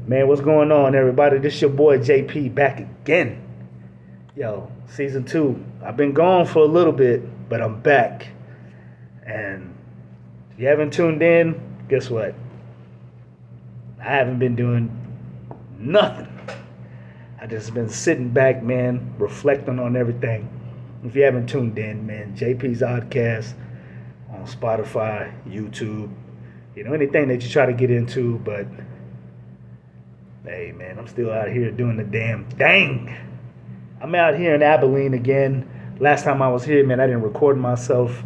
Man, what's going on, everybody? This your boy JP back again. Yo, season 2. I've been gone for a little bit, but I'm back. And if you haven't tuned in, guess what? I haven't been doing nothing. I just been sitting back, man, reflecting on everything. If you haven't tuned in, man, JP's Oddcast on Spotify, YouTube, anything that you try to get into, but hey, man, I'm still out here doing the damn thing. I'm out here in Abilene again. Last time I was here, man, I didn't record myself.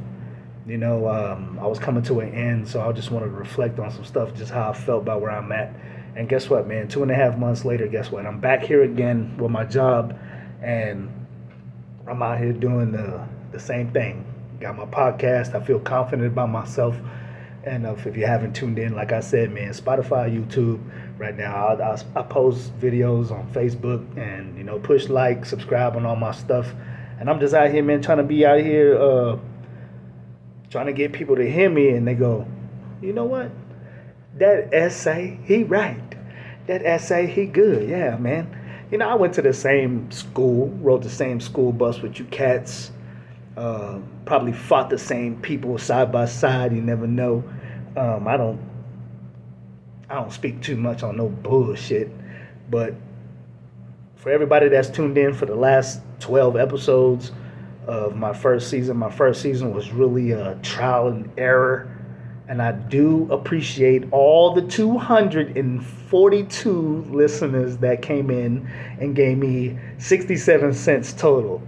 I was coming to an end, so I just wanted to reflect on some stuff, just how I felt about where I'm at. And guess what, man? 2.5 months later, guess what? I'm back here again with my job, and I'm out here doing the same thing. Got my podcast. I feel confident about myself. And if you haven't tuned in, like I said, man, Spotify, YouTube, right now, I post videos on Facebook and, push like, subscribe on all my stuff. And I'm just out here, man, trying to be out here, trying to get people to hear me. And they go, you know what? That essay, he right. That essay, he good. Yeah, man. I went to the same school, rode the same school bus with you cats. Probably fought the same people side by side. You never know. I don't speak too much on no bullshit, but for everybody that's tuned in for the last 12 episodes of my first season was really a trial and error, and I do appreciate all the 242 listeners that came in and gave me 67 cents total.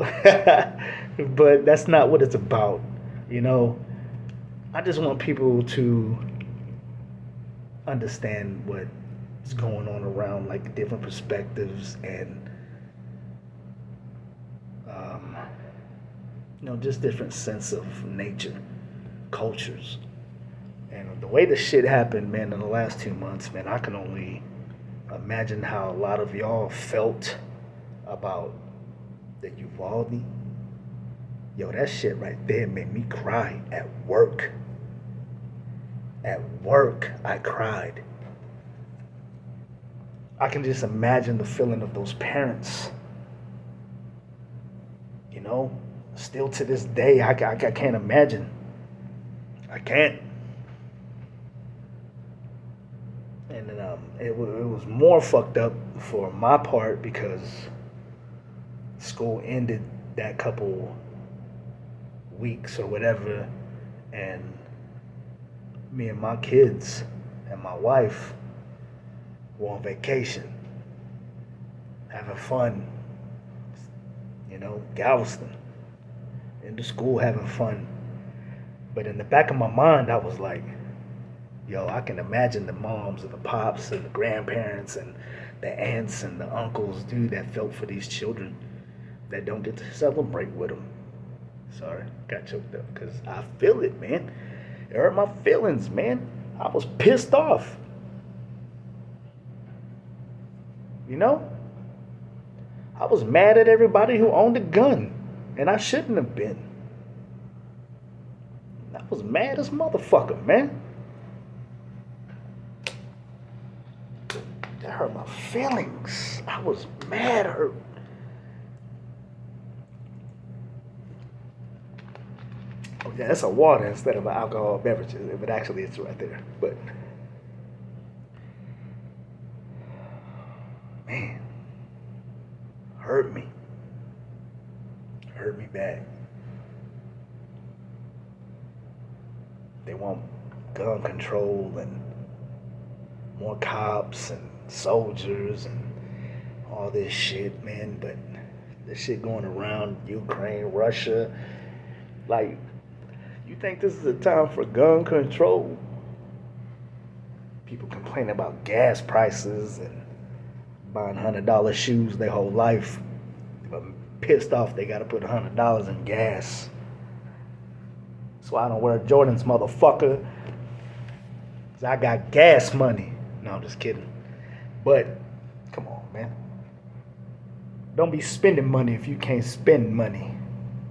But that's not what it's about. I just want people to understand what's going on around, like different perspectives and just different sense of nature, cultures. And the way the shit happened, man, in the last 2 months, man, I can only imagine how a lot of y'all felt about the Uvalde. Yo, that shit right there made me cry at work. At work, I cried. I can just imagine the feeling of those parents. Still to this day, I can't imagine. I can't. And then it was more fucked up for my part because school ended that couple weeks or whatever, and me and my kids and my wife were on vacation, having fun, Galveston, in the school having fun. But in the back of my mind, I was like, yo, I can imagine the moms and the pops and the grandparents and the aunts and the uncles, dude, that felt for these children that don't get to celebrate with them. Sorry, got choked up because I feel it, man. It hurt my feelings, man. I was pissed off. I was mad at everybody who owned a gun, and I shouldn't have been. I was mad as motherfucker, man. That hurt my feelings. I was mad, hurt. Oh yeah, that's a water instead of an alcohol beverage, but actually it's right there. But man, hurt me bad. They want gun control and more cops and soldiers and all this shit, man. But this shit going around Ukraine, Russia, like, you think this is a time for gun control? People complain about gas prices and buying $100 shoes their whole life, but pissed off they gotta put $100 in gas. So I don't wear Jordans, motherfucker, cause I got gas money. No, I'm just kidding. But come on, man. Don't be spending money if you can't spend money.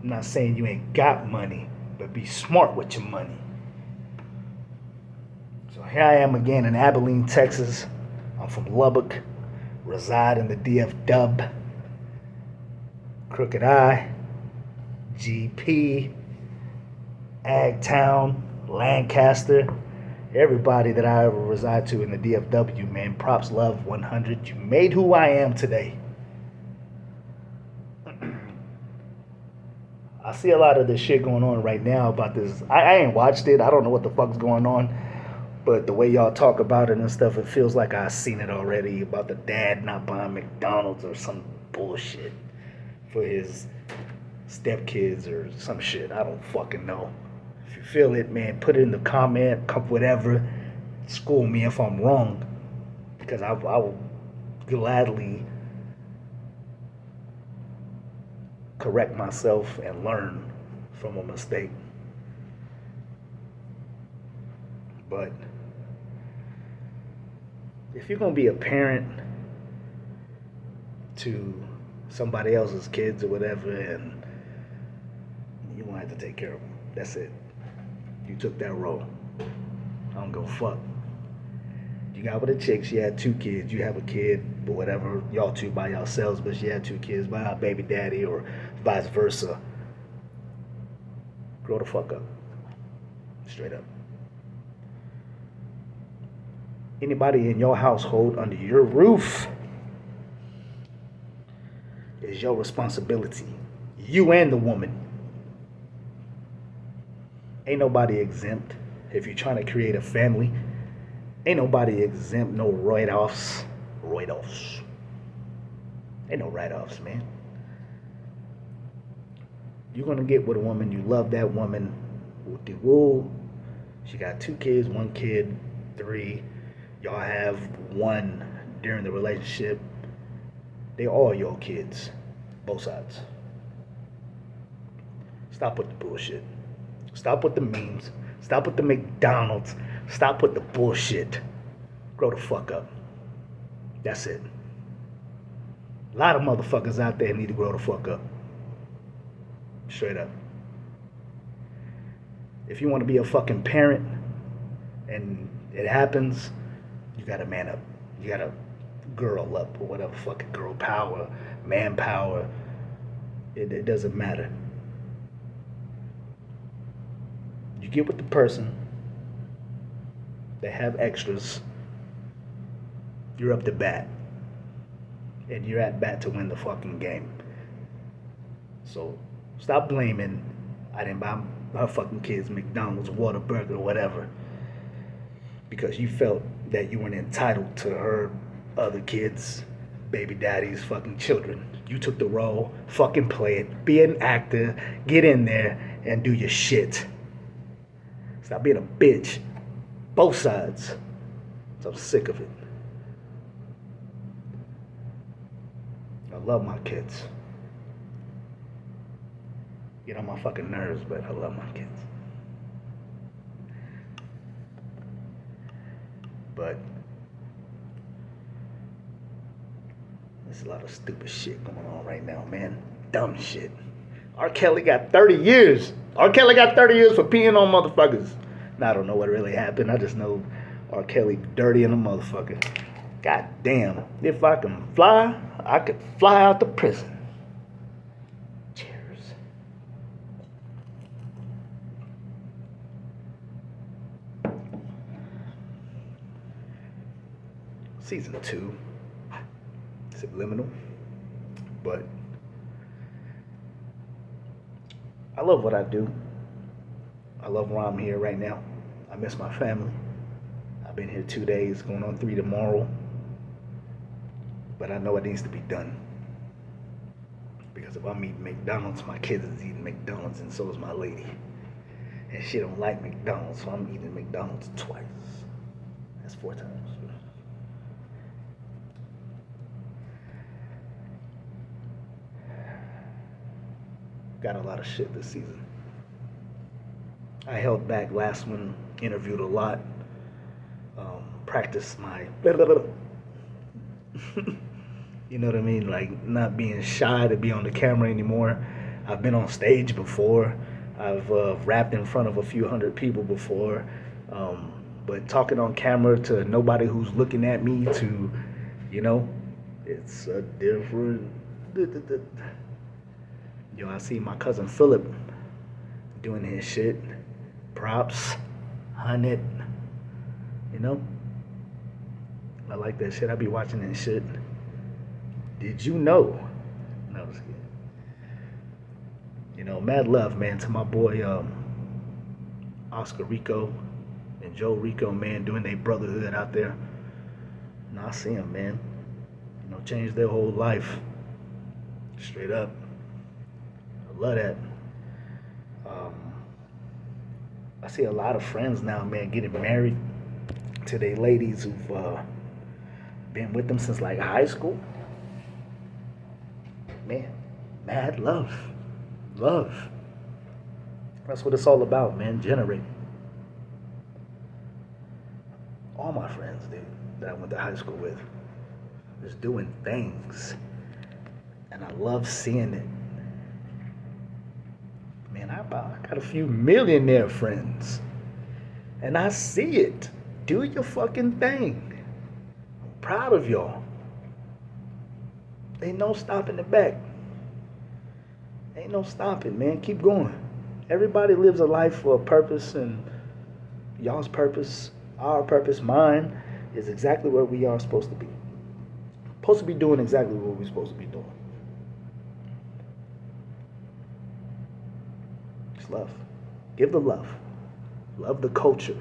I'm not saying you ain't got money, but be smart with your money. So here I am again in Abilene, Texas. I'm from Lubbock, reside in the DF Dub, Crooked Eye, GP, Agtown, Lancaster, everybody that I ever reside to in the DFW, man. Props, love, 100. You made who I am today. I see a lot of this shit going on right now about this. I ain't watched it. I don't know what the fuck's going on. But the way y'all talk about it and stuff, it feels like I've seen it already about the dad not buying McDonald's or some bullshit for his stepkids or some shit. I don't fucking know. If you feel it, man, put it in the comment, whatever. School me if I'm wrong. Because I will gladly correct myself and learn from a mistake. But if you're going to be a parent to somebody else's kids or whatever, and you won't have to take care of them. That's it. You took that role. I don't give a fuck. You got with a chick, she had 2 kids. You have a kid, or whatever, y'all two by yourselves, but she had 2 kids by a baby daddy or vice versa. Grow the fuck up. Straight up. Anybody in your household under your roof is your responsibility. You and the woman. Ain't nobody exempt. If you're trying to create a family, ain't nobody exempt. No write-offs. Write-offs. Ain't no write-offs, man. You're going to get with a woman. You love that woman. Woo. She got 2 kids, 1 kid, 3. Y'all have 1 during the relationship. They all your kids. Both sides. Stop with the bullshit. Stop with the memes. Stop with the McDonald's. Stop with the bullshit. Grow the fuck up. That's it. A lot of motherfuckers out there need to grow the fuck up. Straight up. If you want to be a fucking parent and it happens, you gotta man up. You gotta girl up or whatever, fucking girl power, man power. It doesn't matter. You get with the person, they have extras, you're up to bat. And you're at bat to win the fucking game. So stop blaming, I didn't buy her fucking kids McDonald's, Whataburger, or whatever, because you felt that you weren't entitled to her other kids, baby daddy's fucking children. You took the role, fucking play it, be an actor, get in there and do your shit. Stop being a bitch. Both sides. So I'm sick of it. I love my kids. Get on my fucking nerves, but I love my kids. But there's a lot of stupid shit going on right now, man. Dumb shit. R. Kelly got 30 years. R. Kelly got 30 years for peeing on motherfuckers. Now, I don't know what really happened. I just know R. Kelly dirty in a motherfucker. God damn. If I can fly, I could fly out to prison. Cheers. Season 2. Subliminal. But I love what I do. I love where I'm here right now. I miss my family. I've been here 2 days, going on 3 tomorrow. But I know it needs to be done. Because if I'm eating McDonald's, my kids is eating McDonald's, and so is my lady. And she don't like McDonald's, so I'm eating McDonald's twice. That's 4 times. Got a lot of shit this season. I held back last one, interviewed a lot, practiced my, you know what I mean? Like not being shy to be on the camera anymore. I've been on stage before. I've rapped in front of a few hundred people before. But talking on camera to nobody who's looking at me to, you know, it's a different. Yo, I see my cousin Philip doing his shit. Props, 100. You know, I like that shit. I be watching that shit. Did you know? No, just kidding. You know, mad love, man, to my boy Oscar Rico and Joe Rico, man, doing their brotherhood out there. And I see them, man. You know, change their whole life. Straight up. I love that. Um, I see a lot of friends now, man, getting married to their ladies who've been with them since like high school. Man, mad love. Love. That's what it's all about, man. Generate. All my friends, dude, that I went to high school with, is doing things. And I love seeing it. Man, I got a few millionaire friends. And I see it. Do your fucking thing. I'm proud of y'all. Ain't no stopping the back. Ain't no stopping, man. Keep going. Everybody lives a life for a purpose, and y'all's purpose, our purpose, mine, is exactly where we are supposed to be. Supposed to be doing exactly what we're supposed to be doing. Just love. Give the love. Love the culture.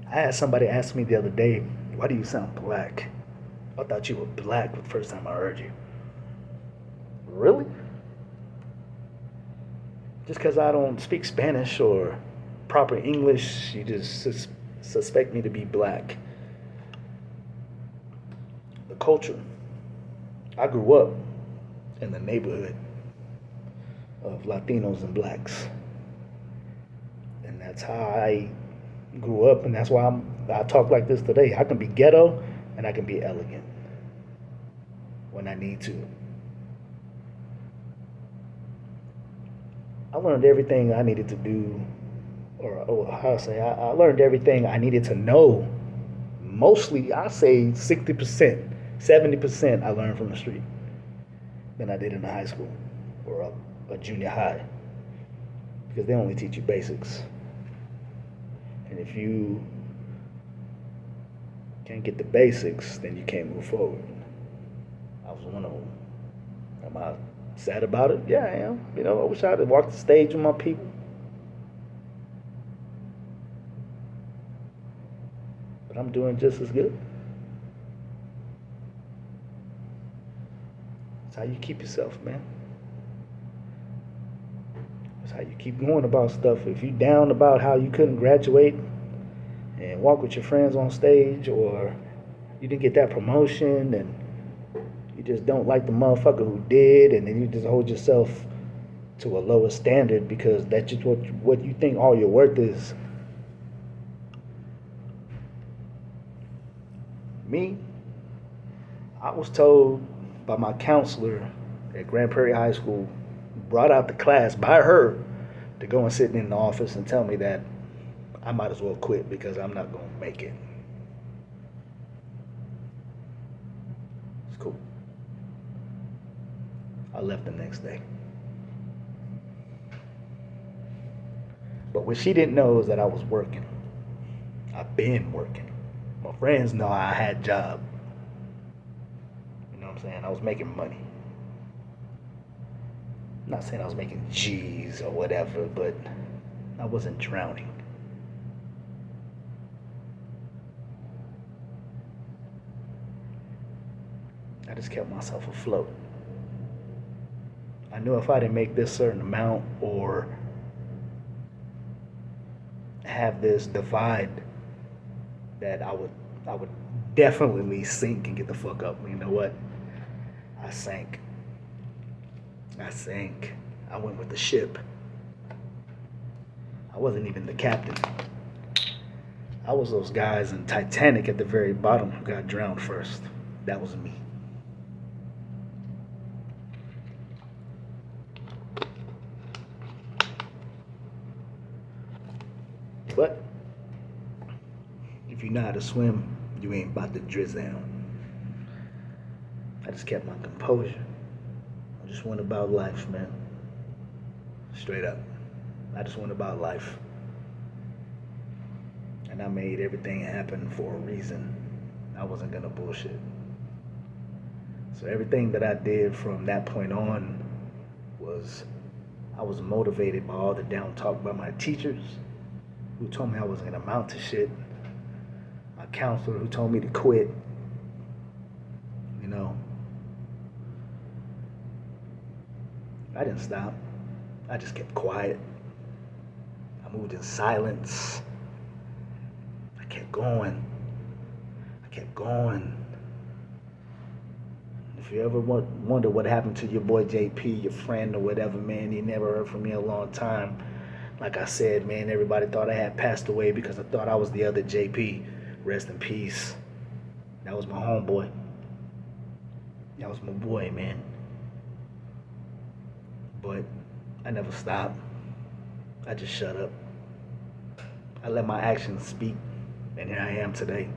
I had somebody ask me the other day, why do you sound black? I thought you were black the first time I heard you. Really? Just because I don't speak Spanish or proper English, you just suspect me to be black. The culture. I grew up in the neighborhood of Latinos and blacks. And that's how I grew up, and that's why I talk like this today. I can be ghetto and I can be elegant when I need to. I learned everything I needed to do, or how to say, I learned everything I needed to know. Mostly, I say 60%, 70% I learned from the street than I did in the high school or a junior high, because they only teach you basics. And if you can't get the basics, then you can't move forward. I was one of them. Am I sad about it? Yeah, I am. You know, I wish I had walked the stage with my people. But I'm doing just as good. That's how you keep yourself, man. That's how you keep going about stuff. If you down about how you couldn't graduate and walk with your friends on stage, or you didn't get that promotion, and you just don't like the motherfucker who did, and then you just hold yourself to a lower standard because that's just what you think all your worth is. Me, I was told by my counselor at Grand Prairie High School, brought out the class by her to go and sit in the office and tell me that I might as well quit because I'm not going to make it. It's cool. I left the next day. But what she didn't know is that I was working. I've been working. My friends know I had a job. You know what I'm saying? I was making money. I'm not saying I was making G's or whatever, but I wasn't drowning. I just kept myself afloat. I knew if I didn't make this certain amount or have this divide, that I would definitely sink and get the fuck up. You know what? I sank. I went with the ship. I wasn't even the captain. I was those guys in Titanic at the very bottom who got drowned first. That was me. But know how to swim, you ain't about to drizzle. I just kept my composure. I just went about life, man. Straight up. I just went about life. And I made everything happen for a reason. I wasn't gonna bullshit. So everything that I did from that point on was, I was motivated by all the down talk by my teachers who told me I wasn't gonna amount to shit. My counselor who told me to quit. You know, I didn't stop. I just kept quiet. I moved in silence. I kept going. I kept going. If you ever wonder what happened to your boy JP, your friend or whatever, man, you never heard from me in a long time. Like I said, man, everybody thought I had passed away because I thought I was the other JP. Rest in peace. That was my homeboy. That was my boy, man. But I never stopped. I just shut up. I let my actions speak, and here I am today.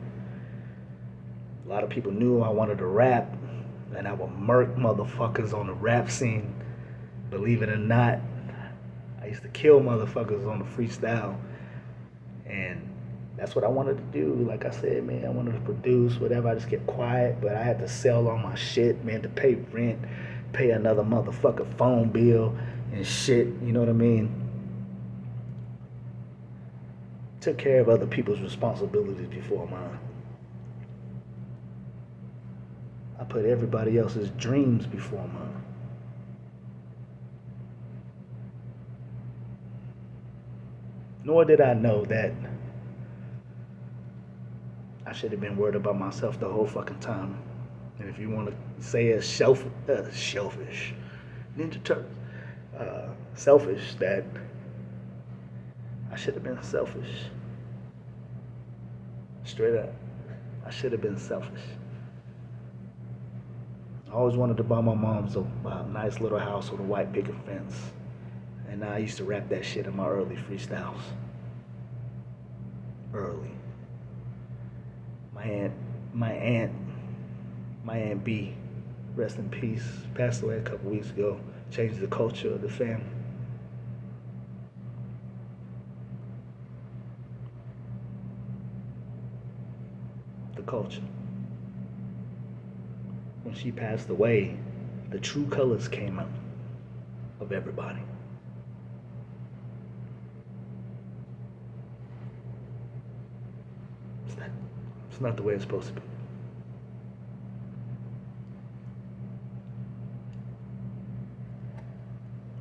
A lot of people knew I wanted to rap, and I would murk motherfuckers on the rap scene. Believe it or not, I used to kill motherfuckers on the freestyle, and that's what I wanted to do. Like I said, man, I wanted to produce, whatever. I just kept quiet, but I had to sell all my shit, man, to pay rent, pay another motherfucker phone bill and shit, you know what I mean? Took care of other people's responsibilities before mine. I put everybody else's dreams before mine. Nor did I know that I should have been worried about myself the whole fucking time. And if you want to say it's selfish, Ninja Turtles, selfish, that I should have been selfish. Straight up, I should have been selfish. I always wanted to buy my mom a nice little house with a white picket fence. And I used to rap that shit in my early freestyles. Early. My aunt B, rest in peace, passed away a couple weeks ago. Changed the culture of the family. The culture. When she passed away, the true colors came out of everybody. It's not the way it's supposed to be.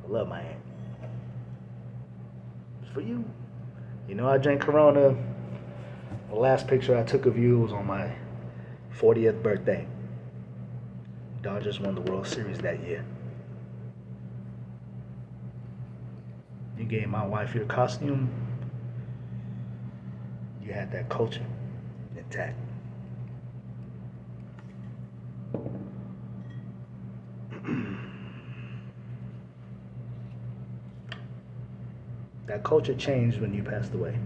I love my aunt. It's for you. You know, I drank Corona. The last picture I took of you was on my 40th birthday. Dodgers won the World Series that year. You gave my wife your costume. You had that culture intact. That culture changed when you passed away.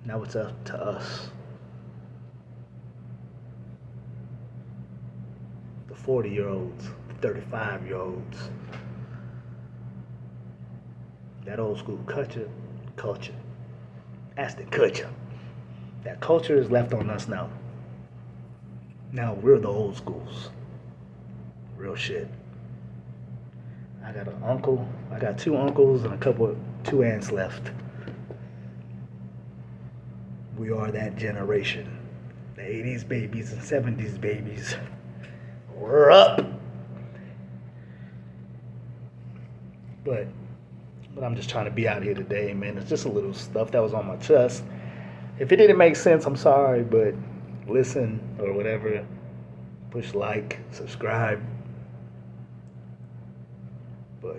Now it's up to us, the 40-year-olds, the 35-year-olds, that old school culture, that's the culture. That culture is left on us now. Now we're the old schools. Real shit. I got two uncles and two aunts left. We are that generation. The 80s babies and 70s babies. We're up. But I'm just trying to be out here today, man. It's just a little stuff that was on my chest. If it didn't make sense, I'm sorry, but listen or whatever. Push like, subscribe. But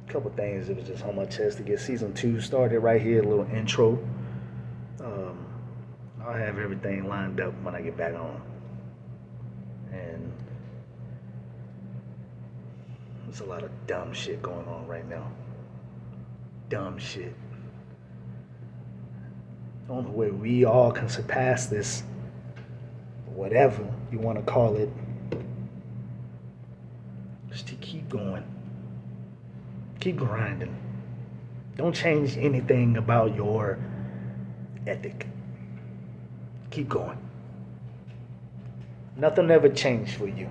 a couple things, it was just on my chest to get season 2 started right here, a little intro. I'll have everything lined up when I get back on. And There's a lot of dumb shit going on right now. Dumb shit. The only way we all can surpass this, whatever you want to call it, is to keep going. Keep grinding. Don't change anything about your ethic. Keep going. Nothing ever changed for you.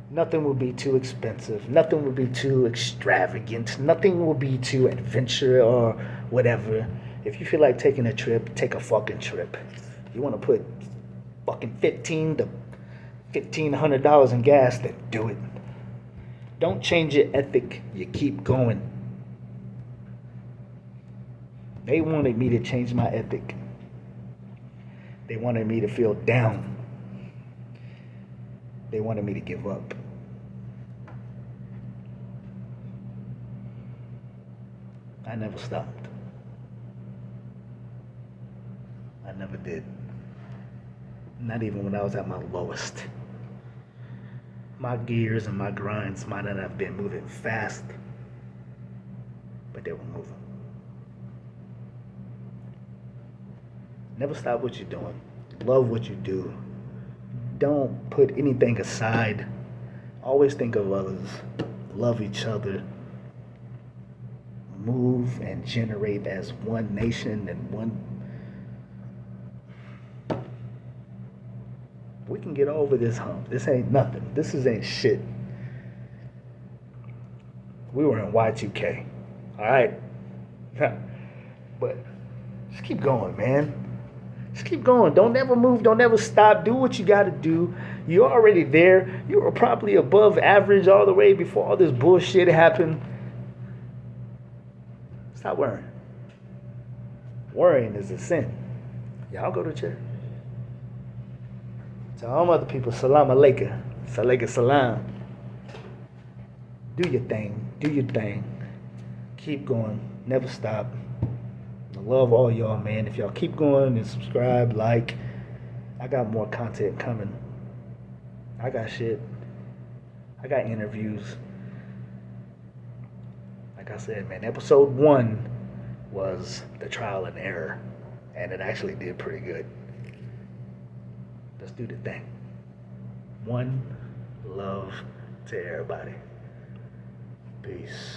Nothing will be too expensive. Nothing will be too extravagant. Nothing will be too adventure or whatever. If you feel like taking a trip, take a fucking trip. You want to put fucking $1,500 to $1,500 in gas, then do it. Don't change your ethic. You keep going. They wanted me to change my ethic. They wanted me to feel down. They wanted me to give up. I never stopped. I never did. Not even when I was at my lowest. My gears and my grinds might not have been moving fast, but they were moving. Never stop what you're doing. Love what you do. Don't put anything aside. Always think of others. Love each other. Move and generate as one nation and one. We can get over this hump. This ain't nothing. Ain't shit. We were in Y2K. Alright? But just keep going, man. Just keep going. Don't ever move. Don't ever stop. Do what you got to do. You're already there. You were probably above average all the way before all this bullshit happened. Stop worrying. Worrying is a sin. Y'all go to church. To all other people, salam alaikum. Salaikum salam. Do your thing. Do your thing. Keep going. Never stop. I love all y'all, man. If y'all keep going and subscribe, like, I got more content coming. I got shit. I got interviews. Like I said, man, episode 1 was the trial and error, and it actually did pretty good. Let's do the thing. One love to everybody. Peace.